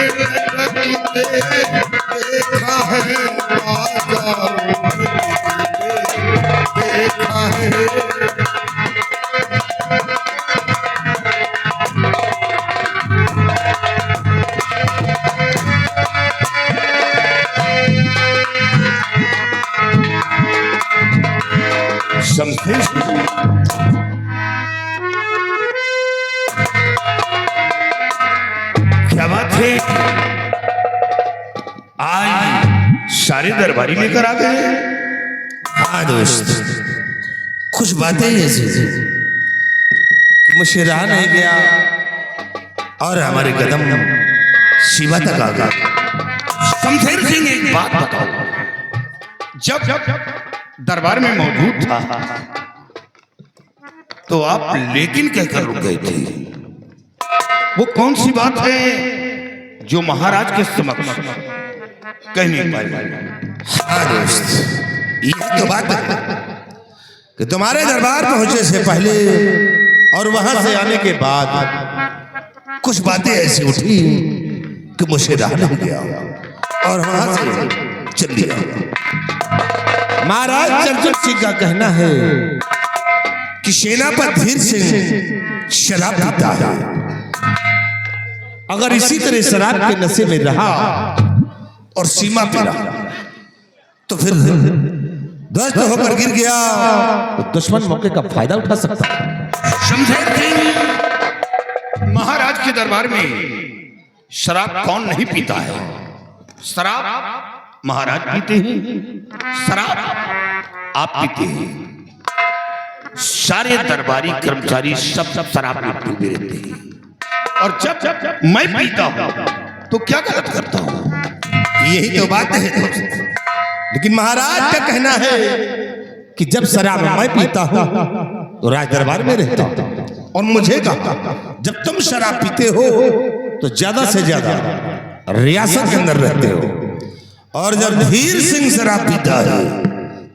देखा है देखा है। शमशेर क्या बात है, आज सारे दरबारी लेकर आ गए। हाँ दोस्त, कुछ बातें ऐसी थी कि मुझे रहा नहीं गया और हमारे कदम सीमा तक आ गए। शमशेर सिंह एक बात बताओ, जब दरबार में मौजूद था तो आप लेकिन कहकर रुक गए थे। वो कौन सी बात है जो महाराज के समक्ष कह नहीं पाए? हाँ दोस्त, ये तो बात है कि तुम्हारे दरबार पहुंचे से पहले और वहां से आने के बाद कुछ बातें ऐसी उठी कि मुझे रहा नहीं गया और वहां से चल लिया। महाराज चंचल सिंह का कहना है कि सेनापति सिंह शराब पीता है। अगर इसी तरह शराब के नशे में रहा और सीमा पे रहा तो फिर ध्वस्त होकर गिर गया तो दुश्मन मौके का फायदा उठा सकता है। शमशेर सिंह, महाराज के दरबार में शराब कौन नहीं पीता है? शराब महाराज पीते हैं, शराब आप पीते हैं। सारे दरबारी कर्मचारी सब शराब में डूबे रहते हैं और जब मैं पीता हूं तो क्या गलत करता हूं? यही तो बात है दोस्त। लेकिन महाराज का कहना है कि जब शराब मैं पीता हूं तो राज दरबार में रहता हूं और मुझे कहा जब तुम शराब पीते हो तो ज्यादा से ज्यादा रियासत के अंदर रहते हो और जब धीर सिंह शराब पीता है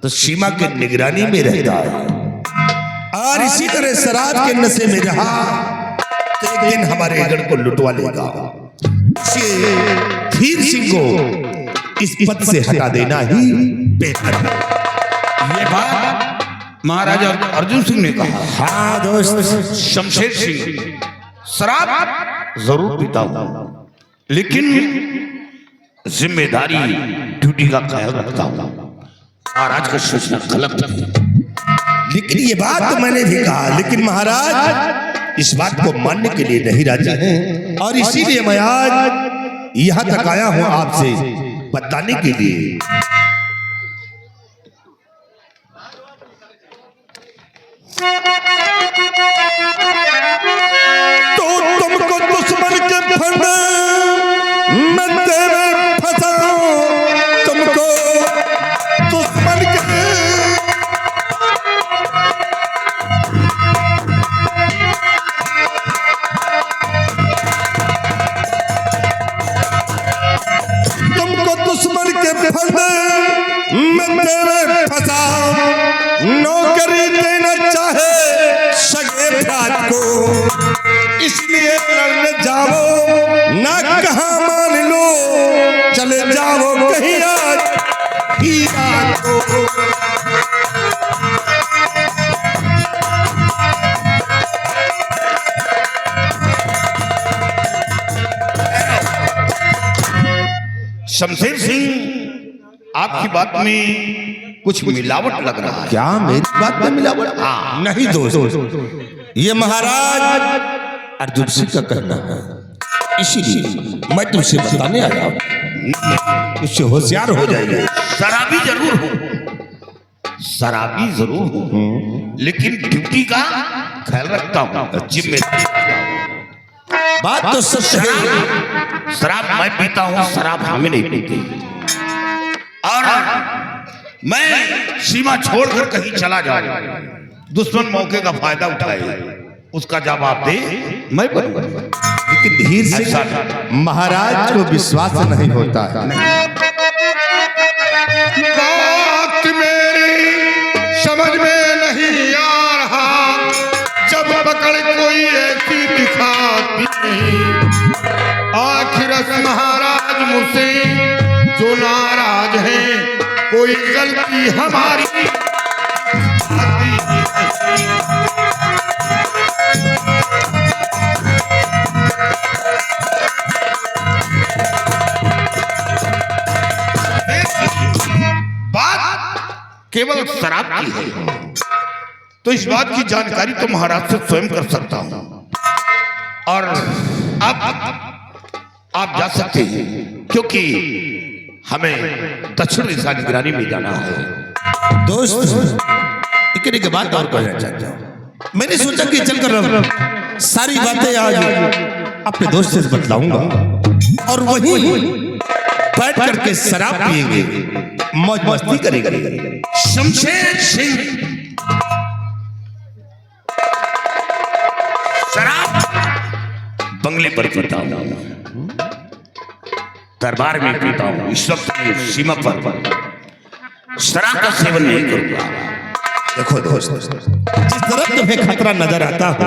तो सीमा के निगरानी में रहता है। और इसी तरह शराब के नशे में रहा तो एक दिन हमारे गढ़ को लुटवा लेगा। धीर सिंह को इस पद से हटा देना ही बेहतर है। ये बात महाराजा अर्जुन सिंह ने कहा। हाँ दोस्त, शमशेर सिंह शराब जरूर पीता हूं लेकिन जिम्मेदारी ड्यूटी का ख्याल रखता हूं। महाराज का सोचना गलत है। लेकिन ये बात तो मैंने भी कहा, लेकिन महाराज इस बात को मानने के लिए नहीं राजी हैं और इसीलिए मैं आज यहाँ तक आया हूँ आपसे बताने के लिए। तो तुमको दुश्मन के फंदे में तेरे फंसाऊं, तुमको दुश्मन के फंदे में तेरे फंसाऊं, नौकरी देना चाहे सगे भ्रात को, इसलिए लड़ने जाओ ना कहाँ मान लो, चले जाओ कहीं आज ही रात को। शमशेर सिंह, आपकी बात में कुछ मिलावट लग रहा है। क्या मेरी बात में मिलावट? नहीं दोस्त, ये महाराज अर्जुन सिंह का कहना है, इसीलिए मैं तुमसे बताने आया हूं। उससे होशियार हो जाएगा। शराबी जरूर हो, शराबी जरूर हो, लेकिन ड्यूटी का ख्याल रखता हूं, जिम्मेदारी। बात तो सच है। शराब मैं पीता हूं, शराब हमें नहीं पीते और मैं सीमा छोड़कर कहीं चला जाऊं, दुश्मन मौके का फायदा उठाए, उसका जवाब दे मैं करूंगा। लेकिन धीर सिंह महाराज को विश्वास नहीं होता है। बात मेरी समझ में नहीं आ रहा, जब पकड़ कोई ऐसी दिखाती आखिर कोई गलती हमारी केवल शराब की है, तो इस बात की जानकारी तो महाराज से स्वयं कर सकता हूं। और अब आप जा सकते हैं, क्योंकि हमें दक्षिण दिशा निगरानी में जाना है। दोस्त लेकिन एक बात और कहना चाहता हूं। मैंने सोचा कि चलकर सारी बातें आज अपने दोस्त से बतलाऊंगा और वहीं बैठ करके शराब पिएंगे, मौज मस्ती करेंगे। शमशेर सिंह शराब बंगले पर पीता हूं, दरबार में पीता हूं। इस वक्त मैं सीमा पर शराब का सेवन नहीं करूंगा। देखो दोस्त, जिस तरफ तुम्हें खतरा नजर आता हो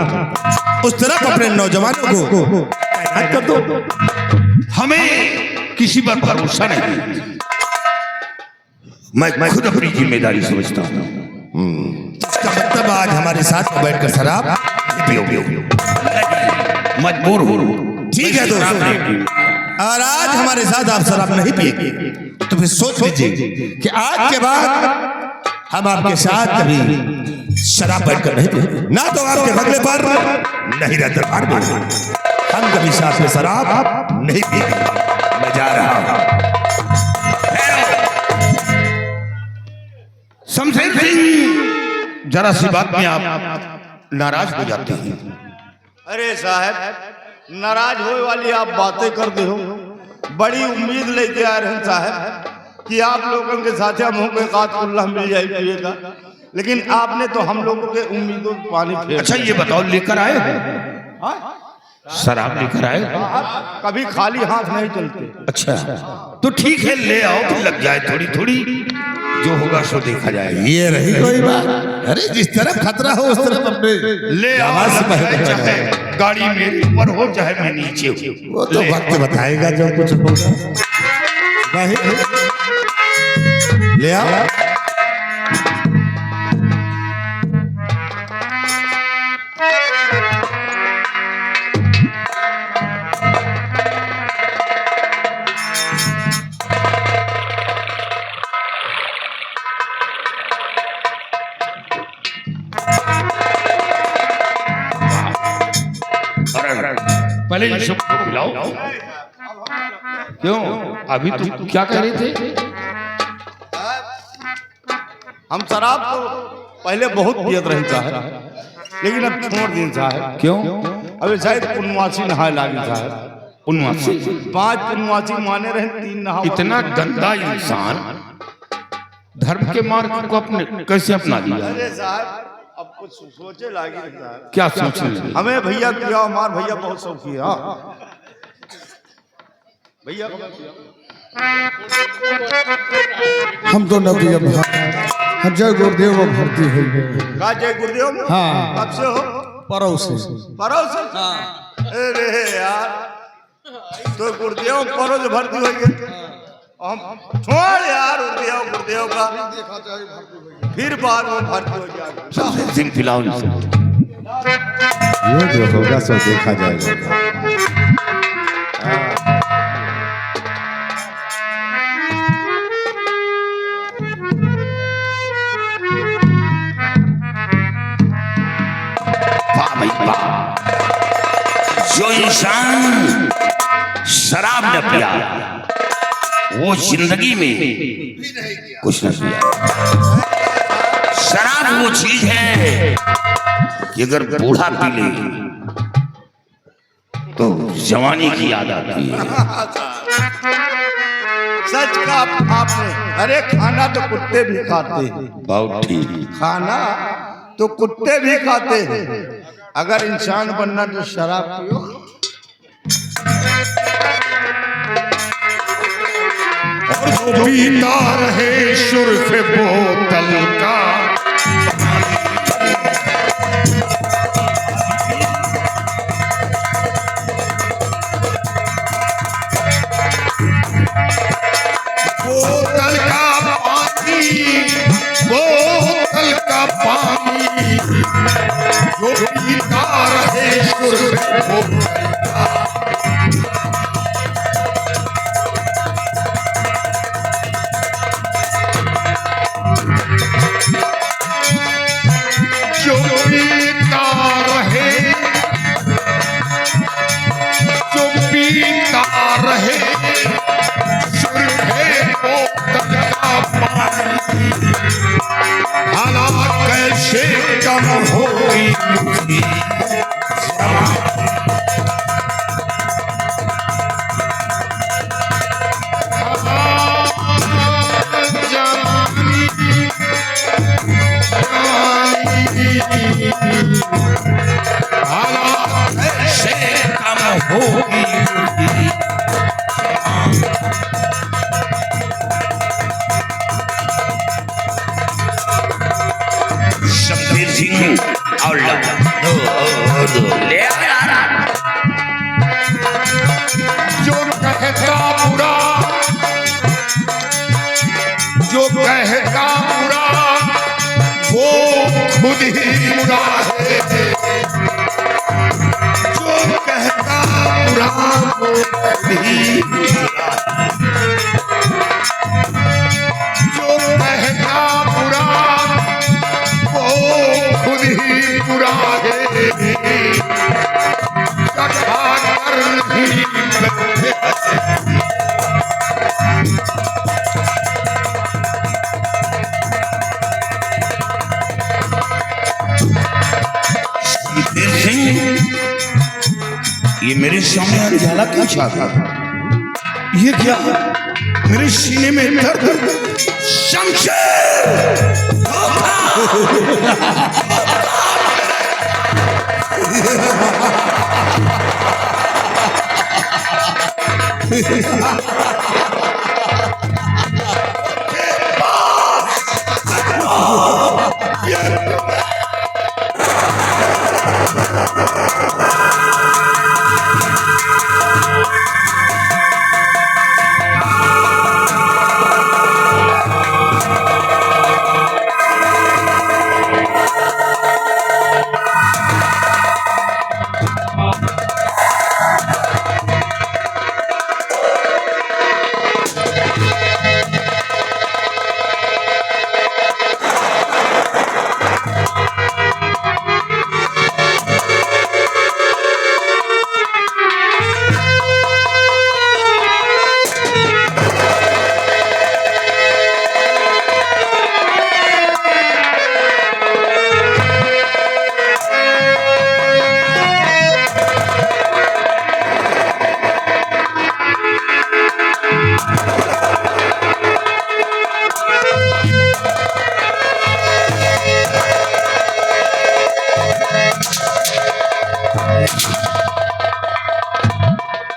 उस तरफ अपने नौजवानों को तैनात कर दो। हमें किसी पर भरोसा नहीं, मैं खुद अपनी जिम्मेदारी समझता हूँ। इसका मतलब आज हमारे साथ बैठकर शराब पियोगे? मजबूर हो। ठीक है दोस्त, और आज हमारे साथ आप शराब नहीं पिएंगे तो फिर सोच लीजिए कि आज के बाद हम आपके साथ कभी शराब बैठकर नहीं पिएंगे, ना तो आपके बदले पर नहीं रहते दरबार में हम कभी साथ में शराब नहीं पिएंगे। मैं जा रहा हूं। शमशेर सिंह, जरा सी बात में आप नाराज हो जाते हैं। अरे साहब, नाराज होए वाली आप बातें कर दे हो। बड़ी उम्मीद लेके आ रहे हैं साहब कि आप लोगों के साथ मुंह पे कातुल्लाह मिल जाएगा, लेकिन आपने तो हम लोगों के उम्मीदों पर पानी फेर। अच्छा ये बताओ, लेकर आए शराब? लेकर आए? कभी खाली हाथ नहीं चलते। अच्छा तो ठीक है, ले आओ तो लग जाए थोड़ी थोड़ी, जो होगा सो देखा जाएगा। ये रही कोई बात? अरे जिस तरफ खतरा हो उस तरफ अपने ले आओ, चाहे गाड़ी मेरे ऊपर हो चाहे मैं नीचे हूँ, वो तो वक्त बताएगा जो कुछ होगा। ले आओ। पहले इन सबको पिलाओ। क्यों, अभी तो क्या कह रहे थे? हम शराब तो पहले बहुत पियत रहे साहब, लेकिन अब छोड़ दिए साहब। क्यों? अभी शायद पुनवासी नहाए लागे साहब। पुनवासी? 5 पुनवासी माने रहे, 3 नहा। इतना गंदा इंसान धर्म के मार्ग को अपने कैसे अपना लिया? अरे साहब, अब कुछ सोचे लागे साहब। क्या सोचने लगे? हमें भैया किया, हमार भैया बहुत शौकी है। भैया हम तो नबी अब जय गुरुदेव भर्ती है। का जय गुरुदेव? हाँ। कब से हो? पड़ोस परोस? अरे यार, तो गुरुदेव परोस भर्ती हो गए। हम छोड़ यार गुरुदेव का, फिर बाद में भर्ती हो जाएगा। शमशेर सिंह पिलाओ। ये जो होगा सो देखा जाएगा। वाह भाई वाह, जो इंसान शराब न पिया वो जिंदगी में कुछ न किया। शराब वो चीज है कि अगर बूढ़ा पी ले तो जवानी की याद आती है। सच का आपने। अरे खाना तो कुत्ते भी खाते हैं। बहुत ठीक। खाना तो कुत्ते भी खाते हैं। अगर इंसान बनना तो शराब पियो। और जो पीता रहे शुर्फ बोतल का, बोतल का पानी बुद्धि से कम होगी बुद्धि शमशेर सिंह और दो ले जो कहता बुरा, जो कहता बुरा वो खुद ही बुरा है, जो कहता बुरा वो खुद ही बुरा है, जो कहता बुरा वो खुद ही बुरा है, कथा कर नहीं बैठे शमशेर सिंह, ये मेरे सामने उजाला क्यों छा गया? ये क्या? मेरे सीने में दर्द। शमशेर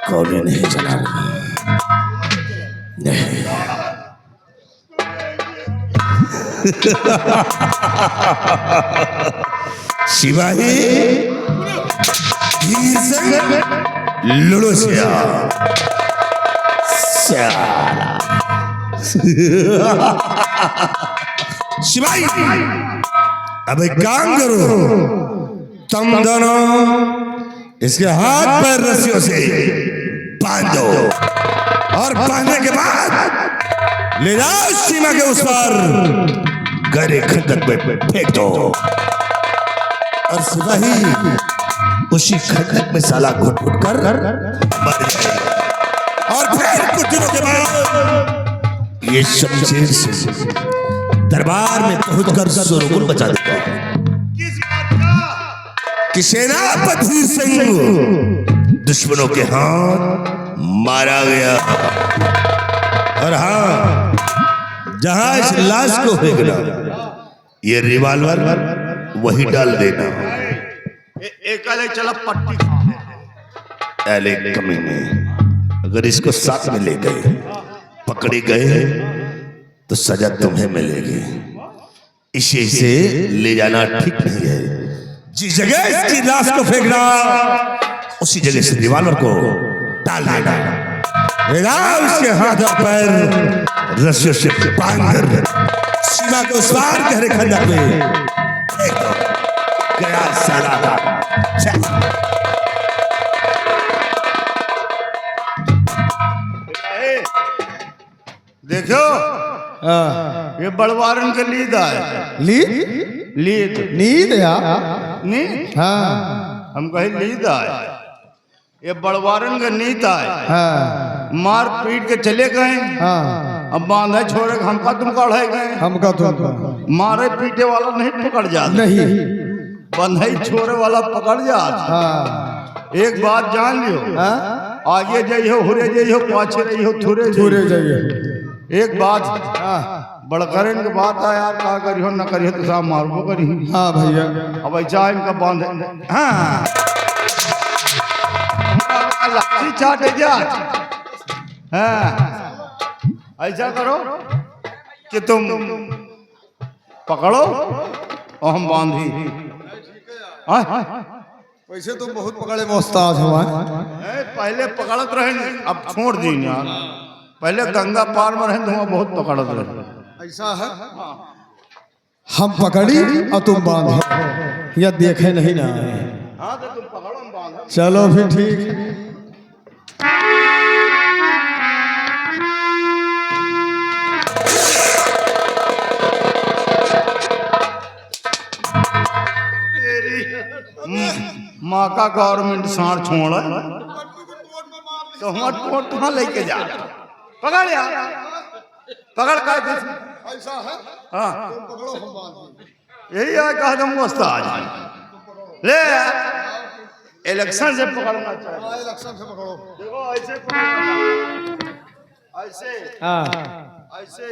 गोली नहीं चला रहा। नहीं। सिपाही लड़ो सिपाही, अब एक काम करो, तुम दोनों इसके हाथ पैर रस्सियों से बांध दो और बांधने के बाद ले जाओ सीमा के उस पार गहरे खंडक में फेंक दो। और सिपाही उसी खंडक में साला घुट घुट कर मर जाएगा। और फिर कुछ दिनों के बाद ये शमशेर सिंह दरबार में पहुंच कर शोरगुल मचा देगा कि सेनापति सिंह दुश्मनों के हाथ मारा गया। और हाँ, जहां इस लाश को फेंकना, ये रिवॉल्वर वही डाल देना। एक अलग चला पट्टी अले कमीने, अगर इसको साथ में ले गए, पकड़े गए तो सजा तुम्हें मिलेगी। इसे से ले जाना ठीक नहीं है। जिस जगह इसकी लाश को फेंकना, उसी जगह से रिवॉल्वर को डाल देना। उसके हाथ और पैर रस्सियों से बांधकर सीमा को उस पार गहरे खंडक में फेंक दो। गया साला का। देखो ये बड़वारन के लीद है। लीद नींद या नींद, हाँ हम कहीं लीद है। ये बड़वारन का नीत है। हाँ मार पीट के चले गए। हाँ अब बांधे छोड़े हमका तुम कढ़े गए। हमका तो मारे पीटे वाला नहीं पकड़ जाता। नहीं बंधई छोरे वाला पकड़ जा। हाँ एक बात जान लियो, हाँ आगे जाइयो हुरे जाइयो पाछे रहियो थुरे पूरे जाइयो। जाइए। एक बात हाँ बड़करन के बात है यार, का करियो न करियो तो साहब मारबो करी। हाँ भैया अब ऐसा इनका बांध। हाँ लाठी चाटे जा। हाँ ऐसा करो कि तुम पकड़ो और हम बांधी। हाँ? वैसे तो बहुत पकड़े में उस्ताद हुआ पहले पकड़त रहे, अब छोड़ दी यार। पहले गंगा पार में रहे तो वहाँ बहुत पकड़त रहे। ऐसा है हम पकड़ी और तुम बांधो या देखे नहीं ना। हाँ तो तुम पकड़ो हम बांधो। चलो फिर ठीक। माँ का गवर्नमेंट साड़ छोड़ तो हम टोट कहाँ लेके जा। पकड़ यार, पकड़ का ऐसा है हाँ पकड़ो हम बांधो। यही है कहा तुम उस्ताद ले इलेक्शन से पकड़ना चाहिए। इलेक्शन से पकड़ो। देखो ऐसे पकड़ना, ऐसे हाँ ऐसे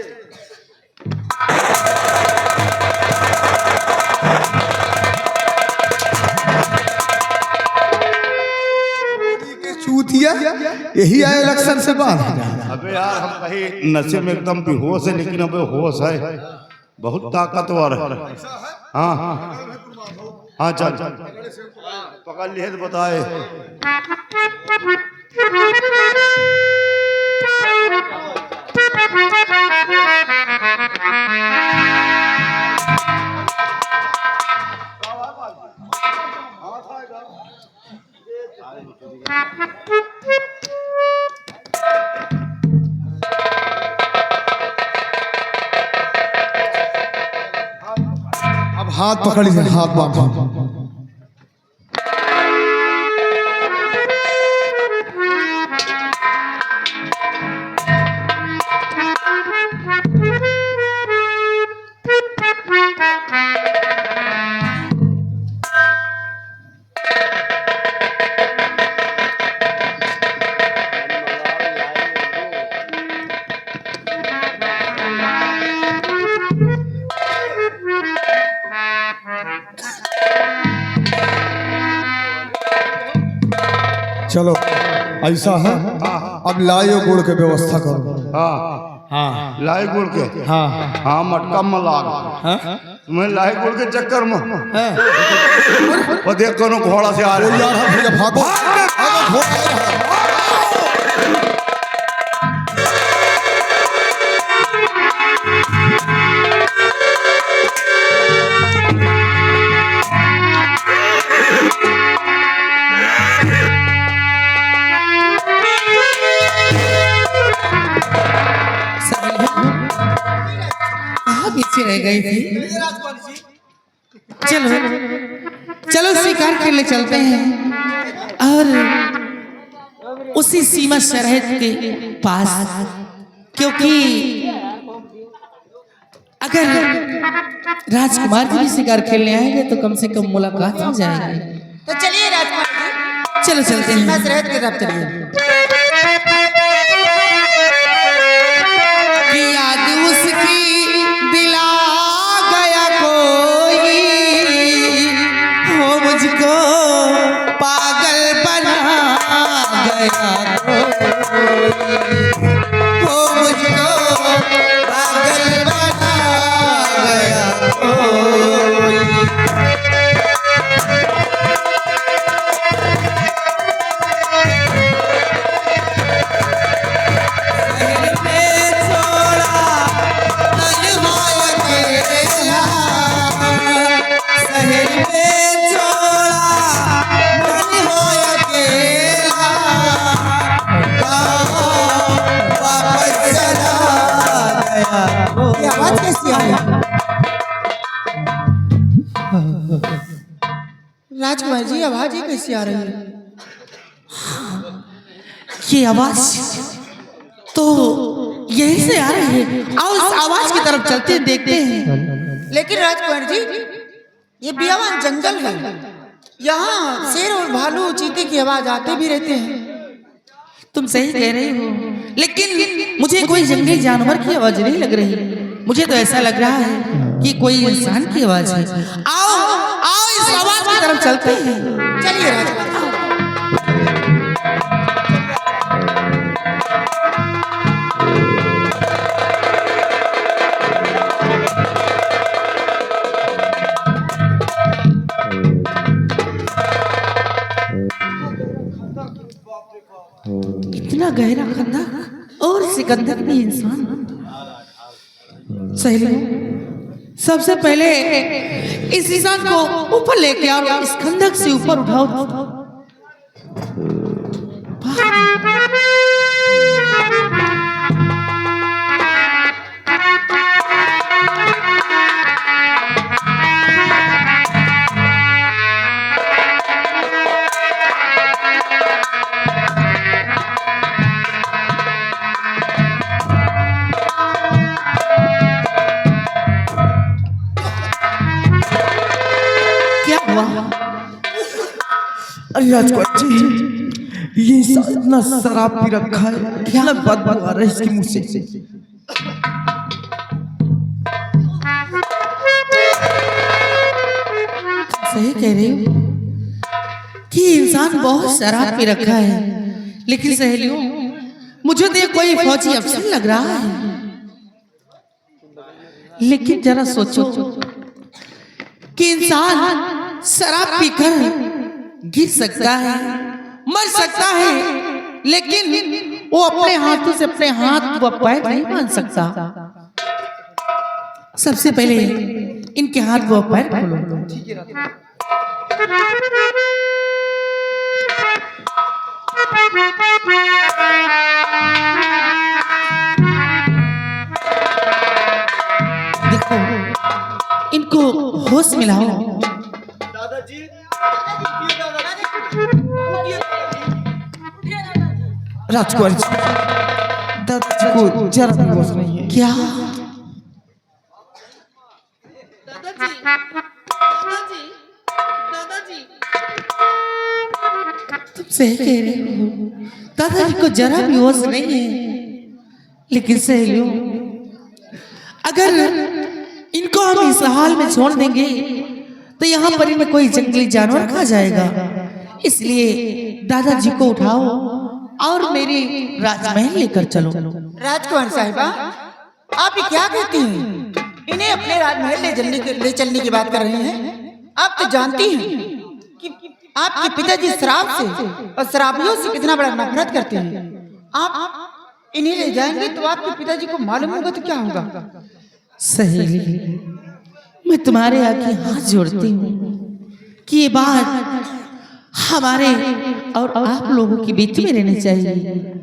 चूतिया यही आए इलेक्शन से बाद। अबे यार हम कहीं नशे में एकदम बेहोश है, लेकिन अबे होश है, बहुत ताकतवर है। हाँ हाँ हाँ चल पकड़ लिए तो बताए। अब हाथ पकड़िए, हाथ बांधो। चलो ऐसा है अब लाइयो गुड़ के व्यवस्था करो। हाँ हाँ लाई गुड़ के हाँ हाँ मटका में लाग तुम्हें लाई गुड़ के चक्कर में वो देख कोनो घोड़ा से आ रहा यार भैया भागो भागो, कहाँ पीछे रह गई थी। चलो चलो शिकार करने चलते हैं और उसी सीमा सरहद के पास, क्योंकि अगर राजकुमार जी भी शिकार खेलने आएंगे तो कम से कम मुलाकात हो जाएगी। तो चलिए राजकुमार जी, चलो चलते हैं। मैं सरहद की तरफ चलिए। कि याद उसकी दिला गया कोई, हो मुझको पागल बना गया कोई, हो मुझको पागल बना गया कोई। ये आवाज कैसी आ रही है? राजकुमार जी आवाज ही कैसी आ रही है? ये आवाज तो यहीं से आ रही है। आओ इस आवाज की तरफ चलते हैं, देखते हैं। लेकिन राजकुमार जी ये बियावान जंगल है। यहाँ शेर और भालू चीते की आवाज आते भी रहते हैं। तुम सही कह रही हो, लेकिन मुझे कोई जंगली जानवर की आवाज नहीं लग रही। मुझे तो ऐसा लग रहा है कि कोई इंसान की आवाज है। आओ आओ इस आवाज की तरफ चलते हैं। चलिए राजकुमार जी। इतना गहरा खंदक और सिकंदर भी इंसान। सहेलियों, सबसे पहले इस इंसान को ऊपर लेके आओ, इस खंदक से ऊपर उठाओ। क्या हुआ? अरे राजकुमार जी, ये इंसान इतना शराब पी रखा है, क्या बदबू आ रहा है इसके मुंह से। सही कह रही हो कि इंसान बहुत शराब पी रखा है, लेकिन सहेलियों मुझे तो ये कोई फौजी अफसर लग रहा है। लेकिन जरा सोचो कि इंसान शराब पीकर गिर सकता है, मर सकता है, लेकिन वो अपने हाथों से अपने हाथ व पैर नहीं बांध सकता। सबसे पहले इनके हाथ व पैर खोलो। देखो, इनको होश मिलाओ। राजकुमार जी, दादाजी को जरा भी होश नहीं है। क्या? तुम सही कह रहे हो, दादाजी को जरा भी होश नहीं है। लेकिन सहेलियों, अगर इनको हम इस हाल में छोड़ देंगे तो यहाँ पर इन्हें कोई जंगली जानवर खा जाएगा। इसलिए दादाजी को उठाओ और मेरे राजमहल लेकर चलो। राजकुमार साहिबा, आप ये क्या कहती हैं? इन्हें अपने राजमहल ले चलने की बात कर रही हैं। आप तो जानती हैं कि आपके पिताजी शराब से और शराबियों से कितना बड़ा नफरत करते हैं। आप इन्हें ले जाएंगे तो आपके पिताजी को मालूम होगा तो क्या होगा? सहेली, मैं तुम्हारे आगे हाथ जोड़ती हूँ कि ये बात हमारे और आप लोगों के बीच में रहनी चाहिए,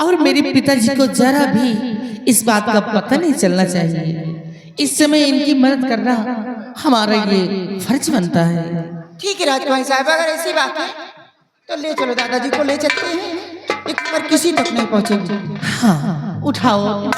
और मेरे पिताजी को जरा भी इस बात का पता नहीं चलना चाहिए। इस समय इनकी मदद करना हमारा ये फर्ज बनता है। ठीक है राजकुमार साहब, अगर ऐसी बात है तो ले चलो, दादाजी को ले चलते हैं। एक बार किसी तक नहीं पहुंचेगी। हाँ, उठाओ।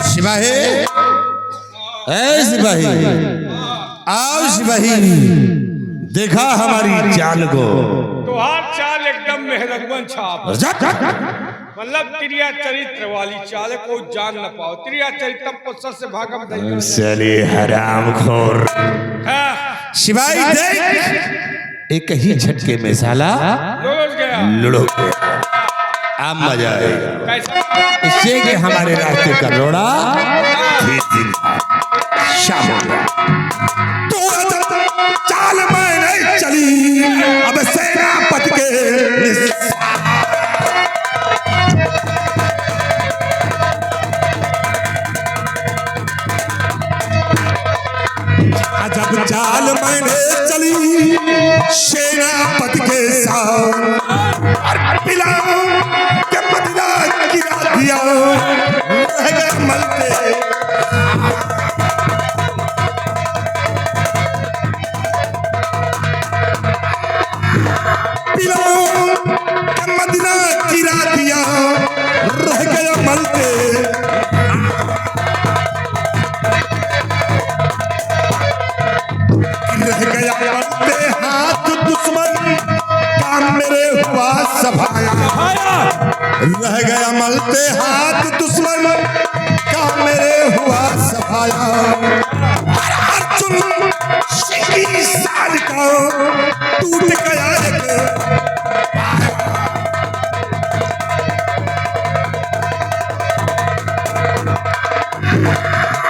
सिपाही, ऐ सिपाही, आओ सिपाही, देखा हमारी चाल को। तो हाथ चाल एकदम मेहरगन छाप, मतलब त्रिया चरित्र वाली चाल को जान न पाओ। त्रिया चरित्र पुस्तक से भागम नहीं। चलिए हरामखोर। हाँ, सिपाही देख, एक ही झटके में साला लुढ़क गया। लुढ़क गया। अब मजा आएगा। कैसा इससे कि हमारे रास्ते का रोड़ा फिर दिन शाम हो गया। तो चाल में नहीं चली अब सेनापति के जब चाल मैंने चली सेनापति के साथ पिला के मदीना गिरा दिया रह गए मलते। पिला के मदीना गिरा दिया रह गया मलते। रह गया मलते हाथ दुश्मन का मेरे हुआ सभाया। रह गया मलते हाथ दुश्मन का मेरे हुआ सभाया। अर्जुन सिंह साल का टूट गया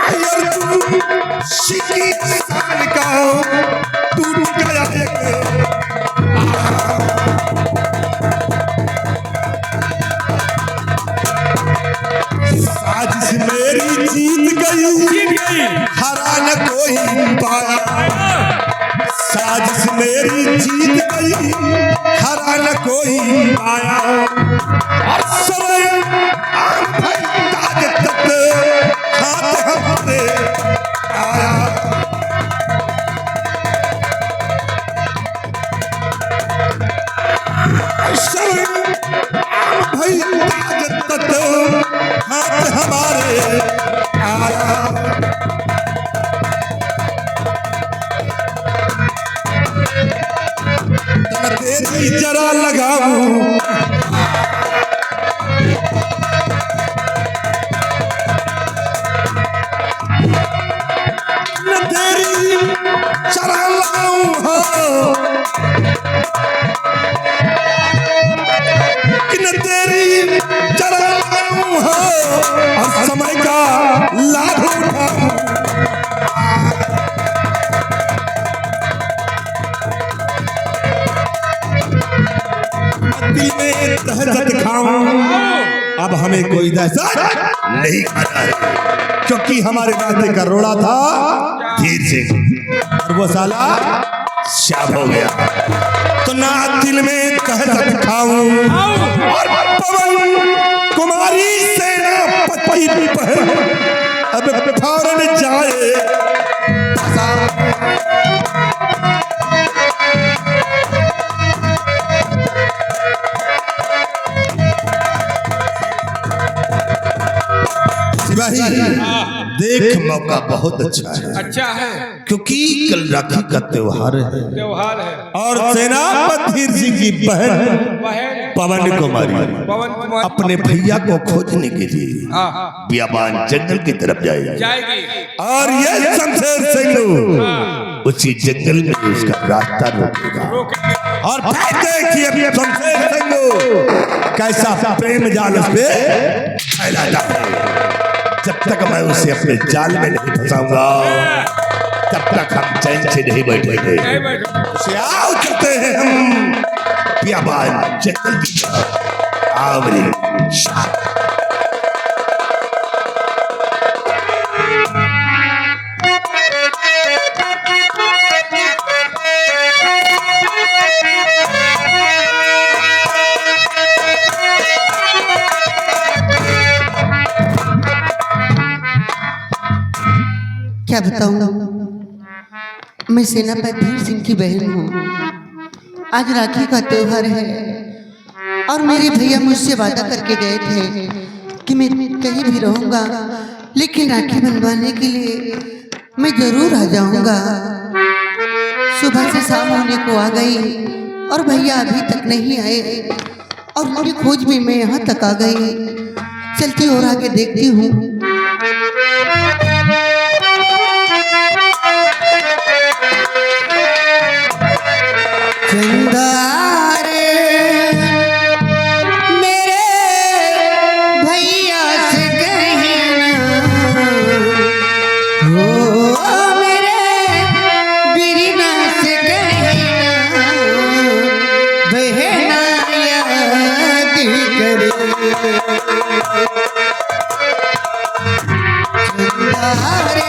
अर्जुन सिंह साल का टूट गया साजिश मेरी जीत गई हरा न कोई पाया। साजिश मेरी जीत गई हरा न कोई पाया। और समय ताज तक हाथ हमारे आया। भाई ताज तक हाथ हमारे आया। तेरी जरा लगाऊं न तेरी जरा लगाऊं हो कि न तेरी जरा लगाऊं हो और समय का लाभ उठाऊं। दिल में दहशत खाऊं अब हमें कोई दहशत नहीं खाना है क्योंकि हमारे रास्ते का रोड़ा था धीर सिंह और वो साला शाम हो गया। तो ना दिल में दहशत खाऊं और पवन कुमारी सेनापति अब फौरन जाए। सिपाही देख मौका बहुत अच्छा है। अच्छा है, क्योंकि कल राखी का त्योहार है त्योहार है। और सेनापति धीर सिंह की बहन पवन कुमारी अपने भैया को खोजने के लिए बियाबान जंगल की तरफ जाएगी। और ये शमशेर सिंह उसी जंगल में उसका रास्ता रोकेगा और देखिए अभी शमशेर सिंह कैसा प्रेम जाल उस पे फैलाता है। जब तक मैं उसे अपने जाल में नहीं फंसाऊंगा तब तक हम चैन से नहीं बैठेंगे। उसे आओ चलते हैं हम बियाबान जंगल की तरफ। आओ मेरे साथ। क्या बताऊं, मैं सेनापति धीर सिंह की बहन हूँ। आज राखी का त्योहार है और मेरे भैया मुझसे वादा करके गए थे कि मैं कहीं भी रहूंगा लेकिन राखी बनवाने के लिए मैं जरूर आ जाऊंगा। सुबह से शाम होने को आ गई और भैया अभी तक नहीं आए और उनकी खोज में मैं यहाँ तक आ गई। चलती और आगे देखती हूँ। चंदा रे मेरे सहारे